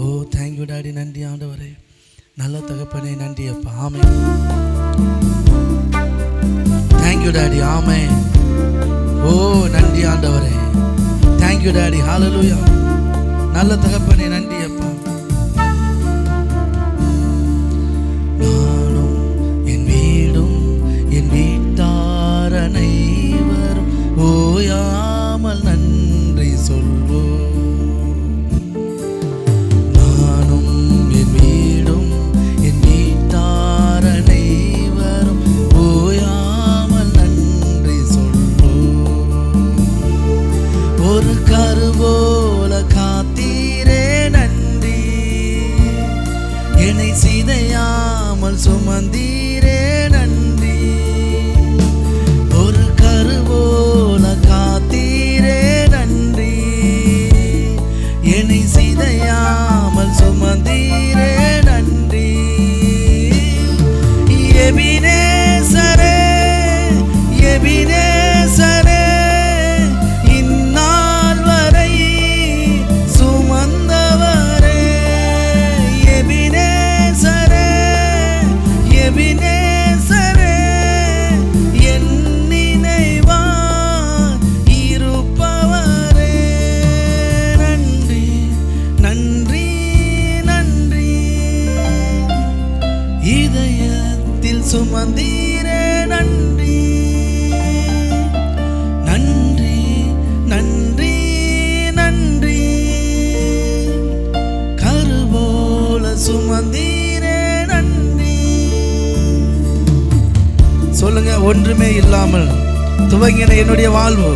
ஓ thank you daddy. நன்றி ஆண்டவரே, நல்ல தகப்பனே, நன்றி அப்பா. ஆமென். Thank you daddy. ஆமென். ஓ நன்றி ஆண்டவரே. Thank you daddy. ஹல்லேலூயா. நல்ல தகப்பனே, நன்றி அப்பா. நானும் என் வீடும் என் வீட்டார் அனைவரும் ஓயாமல் நன்றி சொல்வோம். நானும் என் வீடும் என் வீட்டார் அனைவரும் ஓயாமல் நன்றி சொல்வோம். ஒரு கருவோல காத்தீரே நன்றி, என்னை சிதையாமல் சுமந்தீரே நன்றி. ஒரு கருவோல காத்தீரே நன்றி, என்னை சிதையாமல் சுமந்தீரே நன்றி. எபினேசரே எபினேசரே, இந்நாள் வரை சுமந்தவரே. எபினேசரே எபினேசரே, என் நினைவாய் இருப்பவரே. நன்றி நன்றி நன்றி, இதயத்தில் சுமந்தீரே நன்றி. நன்றி நன்றி நன்றி, கருவோல சுமந்தீரே நன்றி. சொல்லுங்க, ஒன்றுமே இல்லாமல் துவங்கின என்னுடைய வாழ்வு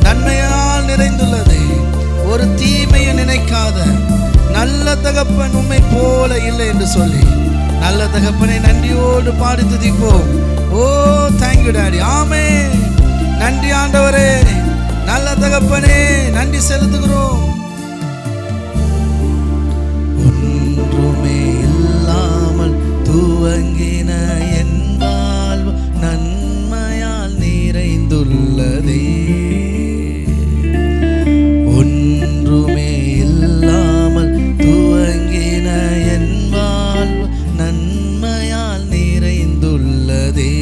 நன்மையால் நிறைந்துள்ளது. ஒரு தீமையை நினைக்காத நல்ல தகப்பன் உம்மை போல இல்லை என்று சொல்லி நல்ல தகப்பனை நன்றியோடு பாடி துதிப்போம். ஓ தேங்க்யூ டாடி. ஆமென். நன்றி ஆண்டவரே, நல்ல தகப்பனே, நன்றி செலுத்துகிறோம். ஒன்றுமே இல்லாமல் துவங்கின என் வாழ்வு நன்மையால் நிறைந்துள்ளதே. ஒன்றுமே இல்லாமல் துவங்கின என் வாழ்வு நன்மையால் நிறைந்துள்ளதே.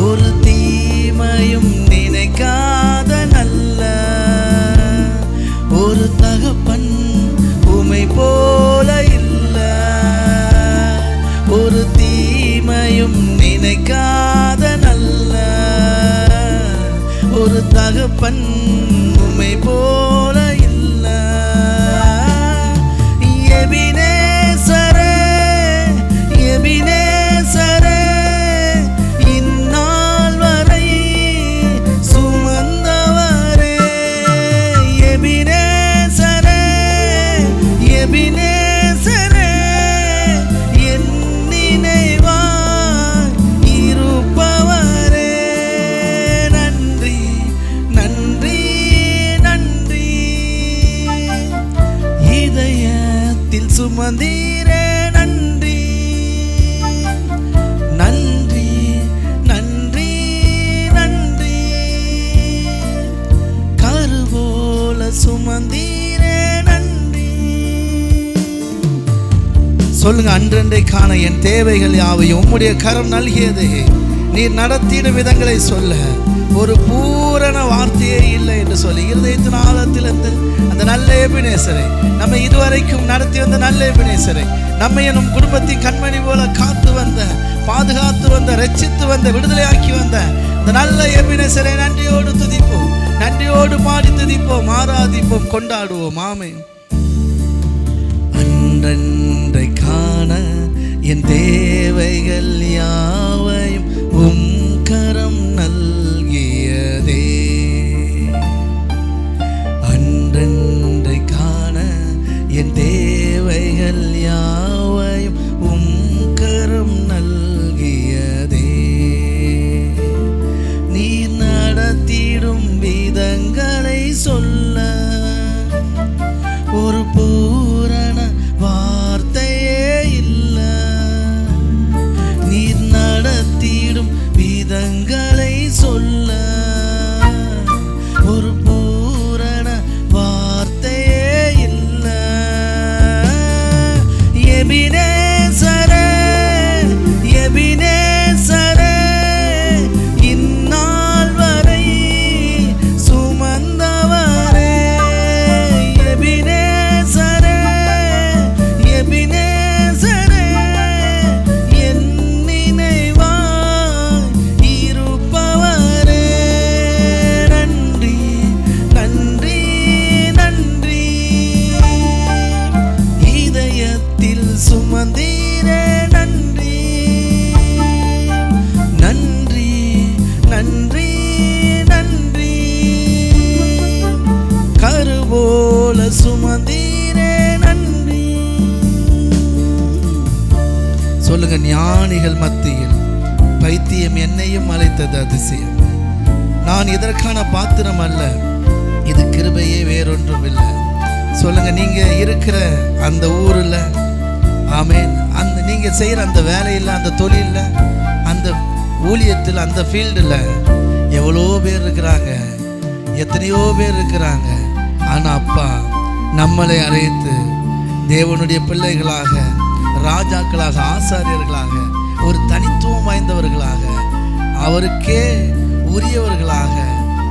ஒரு தீமையும் நினைக்காத நல்ல ஒரு தகப்பன் உமை போல இல்ல. ஒரு தீமையும் நினைக்காத நல்ல ஒரு தகப்பன் உமை போல இல்ல. எபினேசரே எபினேசரே, இந்நாள் வரை சுமந்தவரே. எபினேசரே எபினேசரே, என் நினைவாய் இருப்பவரே. நன்றி நன்றி நன்றி, இதயத்தில் சுமந்தீரே நன்றி. நன்றி நன்றி நன்றி, கருவோல சுமந்தீரே நன்றி. சொல்லுங்க, அன்றன்றை காண என் தேவைகள் யாவையும் உம்முடைய கரம் நல்கியது. நீர் நடத்தின விதங்களை சொல்ல ஒரு பூரண வார்த்தையே இல்லை என்று சொல்லி இருதயத்தின் ஆழத்திலிருந்து அந்த நல்ல எபினேசரை, நம்மை இதுவரைக்கும் நடத்தி வந்த நல்ல எபினேசரை, நம்மை நம் குடும்பத்தின் கண்மணி போல காத்து வந்த, பாதுகாத்து வந்த, ரட்சித்து வந்த, விடுதலையாக்கி வந்த அந்த நல்ல எபினேசரை நன்றியோடு துதிப்போம். நன்றியோடு பாடி துதிப்போம், ஆராதிப்போம், கொண்டாடுவோம். ஆமென். அன்றன்றை காண என் தேவைகள் யாவையும் உம் கரம் நல்கியதே. அன்றன்றை காண என் தேவைகள் யாவையும் உம் கரம் நல்கியதே. நீர் நடத்திடும் விதங்களை சொல்ல ஒரு பூரண வார்த்தையே இல்ல. நீர் நடத்திடும் விதங்களை சொல்ல ஒரு பூரண வார்த்தையே இல்ல. ஞானிகள் மத்தியில் பைத்தியம் என்னையும் அழைத்தது அதிசயம். நான் இதற்கான பாத்திரம் அல்ல, இது கிருபையே, வேறொன்றும் இல்லை. சொல்லுங்க, நீங்க இருக்கிற அந்த ஊர்ல, ஆமென், அந்த நீங்க செய்யற அந்த வேலையில், அந்த தொழில்ல, அந்த ஊழியத்தில், அந்த ஃபீல்டுல எவ்வளோ பேர் இருக்கிறாங்க, எத்தனையோ பேர் இருக்கிறாங்க. ஆனா அப்பா நம்மளை அழைத்து தேவனுடைய பிள்ளைகளாக, ராஜாக்களாக, ஆசாரியர்களாக, ஒரு தனித்துவம் வாய்ந்தவர்களாக, அவருக்கே உரியவர்களாக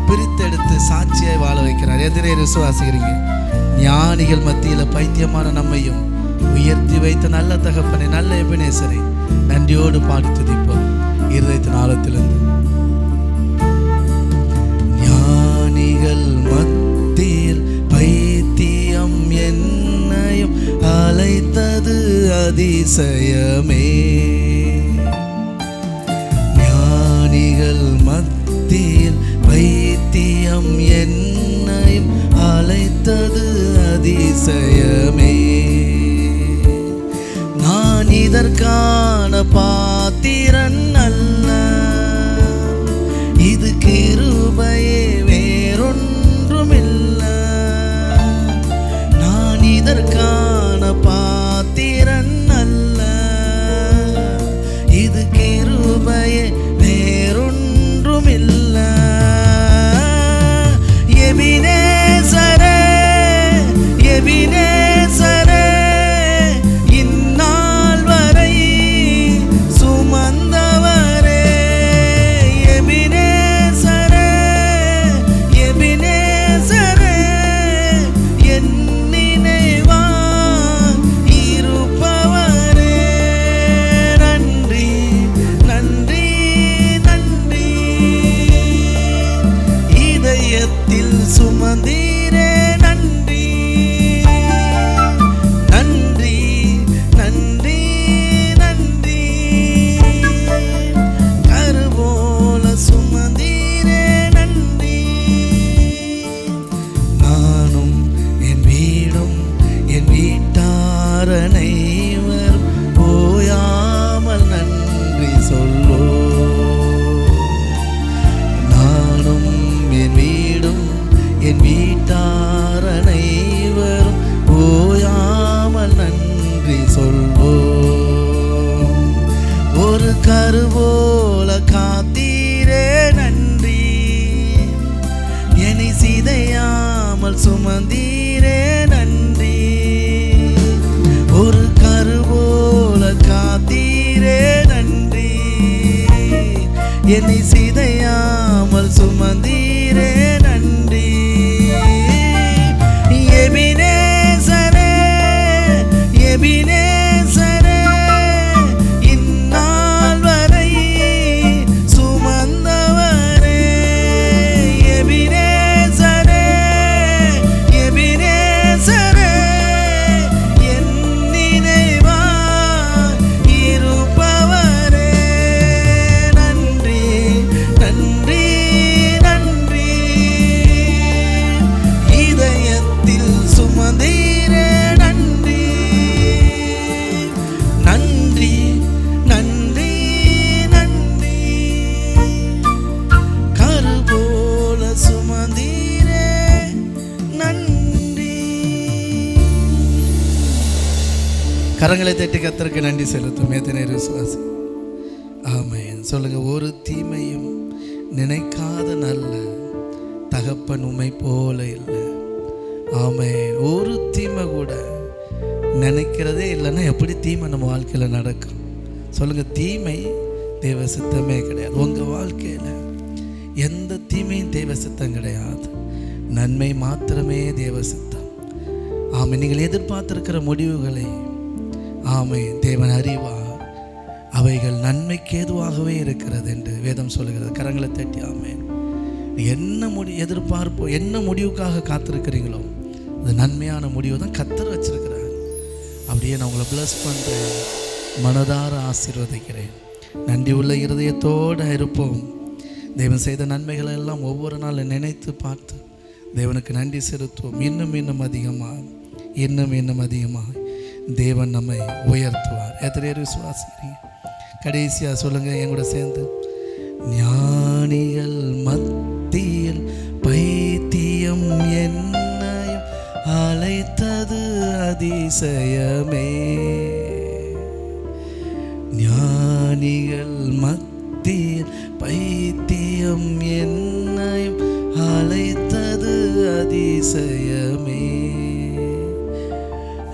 பிரித்தெடுத்து சாட்சியாய் வாழ வைக்கிறார். எதிரே விசுவாசிக்கிறீங்க? ஞானிகள் மத்தியில் பைத்தியமான நம்மையும் உயர்த்தி வைத்த நல்ல தகப்பனை, நல்ல எபினேசரை நன்றியோடு பாடி துதிப்போம் இருதயத்தின் ஆழத்திலிருந்து. ஞானிகள் மத்தியில் பைத்தியம் என்னையும் அழைத்தது அதிசயமே. ஞானிகள் மத்தியில் பைத்தியம் என்னையும் அழைத்தது அதிசயமே. நான் இதற்கான பாத்திரன் அல்ல, இது கிருபையே, வேறொன்றும் இல்லை. நான் இதற்கான பாத்திரன் அல்ல, இது கிருபையே, வேறொன்றும் இல்லை. எபினேசரே, எபினேசரே, இந்நாள் வரை சுமந்தவரே. எபினேசரே, எபினேசரே, என் நினைவாய் இருப்பவரே. நன்றி, நன்றி, நன்றி. இதயத்தில் சுமந்தீரே, நன்றி, நன்றி, நன்றி, நன்றி. கருபோல சுமந்தீரே, நன்றி. நானும் என் வீடும் என் வீட்டார் அனைவரும் ஓயாமல் நன்றி சொல்லோ. நானும் என் வீடும் என் வீட்டார் அனைவரும் ஓயாமல் நன்றி சொல்வோம். ஒரு கருவோல காத்தீரே, நன்றி. என்னை சிதையாமல் சுமந்தீரே, நன்றி. ஒரு கருவோல காத்தீரே, நன்றி. என்னை சிதையாமல் சுமந்தீரே, நன்றி. எபினேசரே, எபினேசரே, இந்நாள் வரை சுமந்தவரே. எபினேசரே, எபினேசரே, என் நினைவாய் இருப்பவரே. நன்றி, நன்றி, நன்றி. இதயத்தில் சுமந்தீரே, நன்றி, நன்றி, நன்றி, நன்றி. கருபோல சுமந்தீரே, நன்றி. கரங்களை தட்டி கர்த்தருக்கு நன்றி செலுத்தும் எத்தனை விசுவாசி. ஆமென். சொல்லுங்க, ஒரு தீமையும் நினைக்காத நல்ல தகப்பன் உம்மை போல இல்லை. ஆமென். ஒரு தீமை கூட நினைக்கிறதே இல்லைன்னா எப்படி தீமை நம்ம வாழ்க்கையில் நடக்கும்? சொல்லுங்க, தீமை தேவ சித்தமே கிடையாது. உங்கள் வாழ்க்கையில் எந்த தீமையும் தேவ சித்தம் கிடையாது, நன்மை மாத்திரமே தேவ சித்தம். ஆமென். நீங்கள் எதிர்பார்த்திருக்கிற முடிவுகளை ஆமென் தேவன் அறிவார். அவைகள் நன்மைக்கு ஏதுவாகவே இருக்கிறது என்று வேதம் சொல்லுகிறது. கரங்களை தட்டி ஆமென். என்ன எதிர்பார்ப்போ, என்ன முடிவுக்காக காத்திருக்கிறீங்களோ அது நன்மையான முடிவு தான் கர்த்தர் வச்சிருக்கிறார். அப்படியே நான் உங்களை ப்ளஸ் பண்ணுறேன், மனதார ஆசீர்வதிக்கிறேன். நன்றி உள்ள இருதயத்தோடு இருப்போம். தேவன் செய்த நன்மைகளை எல்லாம் ஒவ்வொரு நாளும் நினைத்து பார்த்து தேவனுக்கு நன்றி செலுத்துவோம். இன்னும் இன்னும் அதிகமாக, இன்னும் இன்னும் அதிகமாக தேவன் நம்மை உயர்த்துவார். எத்தனை விசுவாசிக்கிறீங்க? கடைசியாக சொல்லுங்கள் என் கூட சேர்ந்து. ஞானிகள் மத்தியில் பைத்தியம் என்னையும் அழைத்தது அதிசயமே. ஞானிகள் மத்தியில் பைத்தியம் என்னையும் அழைத்தது அதிசயமே.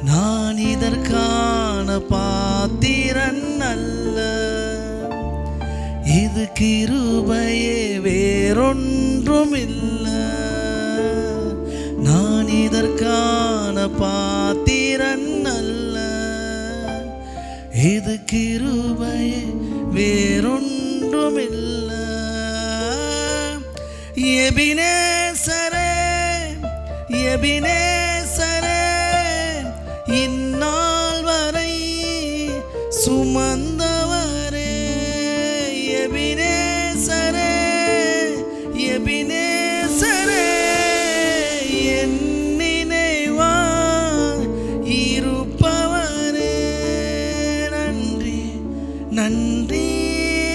நான் இதற்கான பாத்திரன் அல்ல, இது கிருபையே வேறொன்றும் இல்லை. நான் இதற்கான பாத்திரன் அல்ல, இது கிருபையே வேறொன்றும் இல்லை. எபினேசரே எபினேசரே, இந்நாள் வரை சுமந்தவரே. எபினேசரே எபினேசரே, என் நினைவாய் இருப்பவரே. நன்றி நன்றி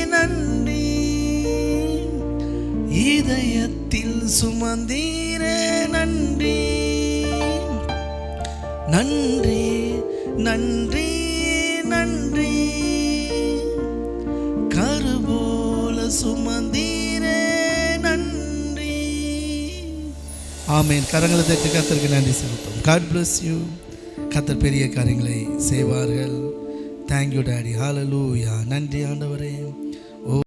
நன்றி, இதயத்தில் சுமந்தீரே. நன்றி நன்றி நன்றி நன்றி, கருபோல சுமந்தீரே. நன்றி. ஆமென். கரங்களை தட்டி கர்த்தருக்கு நன்றி செலுத்தும். God bless you. கர்த்தர் பெரிய காரியங்களை செய்வார்கள். Thank you daddy. ஹல்லேலூயா. நன்றி ஆண்டவரே.